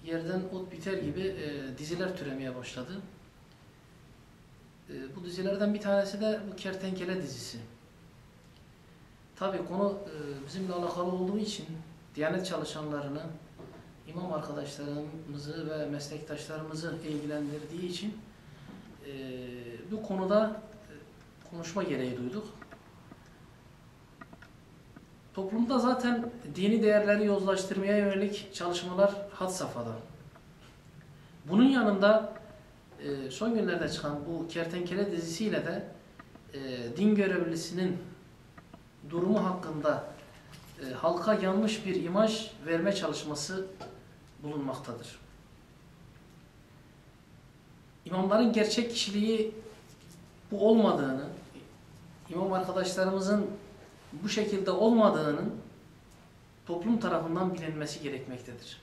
yerden ot biter gibi diziler türemeye başladı. Bu dizilerden bir tanesi de bu Kertenkele dizisi. Tabii konu bizimle alakalı olduğu için Diyanet çalışanlarını, imam arkadaşlarımızı ve meslektaşlarımızı ilgilendirdiği için bu konuda konuşma gereği duyduk. Toplumda zaten dini değerleri yozlaştırmaya yönelik çalışmalar had safhada. Bunun yanında son günlerde çıkan bu Kertenkele dizisiyle de din görevlisinin durumu hakkında halka yanlış bir imaj verme çalışması bulunmaktadır. İmamların gerçek kişiliği bu olmadığını, imam arkadaşlarımızın bu şekilde olmadığının toplum tarafından bilinmesi gerekmektedir.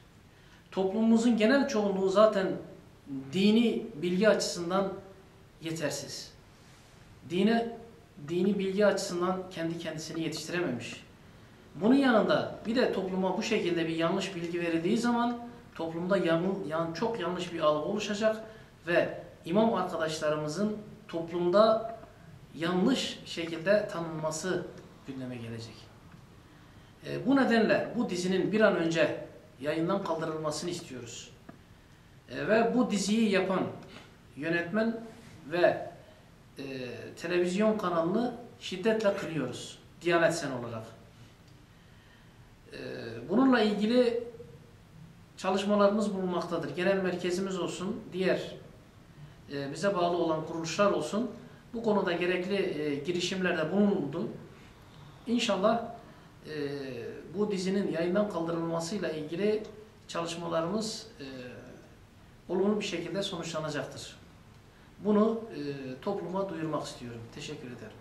Toplumumuzun genel çoğunluğu zaten dini bilgi açısından yetersiz. Dini bilgi açısından kendi kendisini yetiştirememiş. Bunun yanında bir de topluma bu şekilde bir yanlış bilgi verildiği zaman toplumda çok yanlış bir algı oluşacak ve imam arkadaşlarımızın toplumda yanlış şekilde tanınması gündeme gelecek. Bu nedenle bu dizinin bir an önce yayından kaldırılmasını istiyoruz. Ve bu diziyi yapan yönetmen ve televizyon kanalını şiddetle kınıyoruz Diyanet Sen olarak. Bununla ilgili çalışmalarımız bulunmaktadır. Genel merkezimiz olsun, diğer bize bağlı olan kuruluşlar olsun. Bu konuda gerekli girişimlerde bulunuldu. İnşallah bu dizinin yayından kaldırılmasıyla ilgili çalışmalarımız olumlu bir şekilde sonuçlanacaktır. Bunu topluma duyurmak istiyorum. Teşekkür ederim.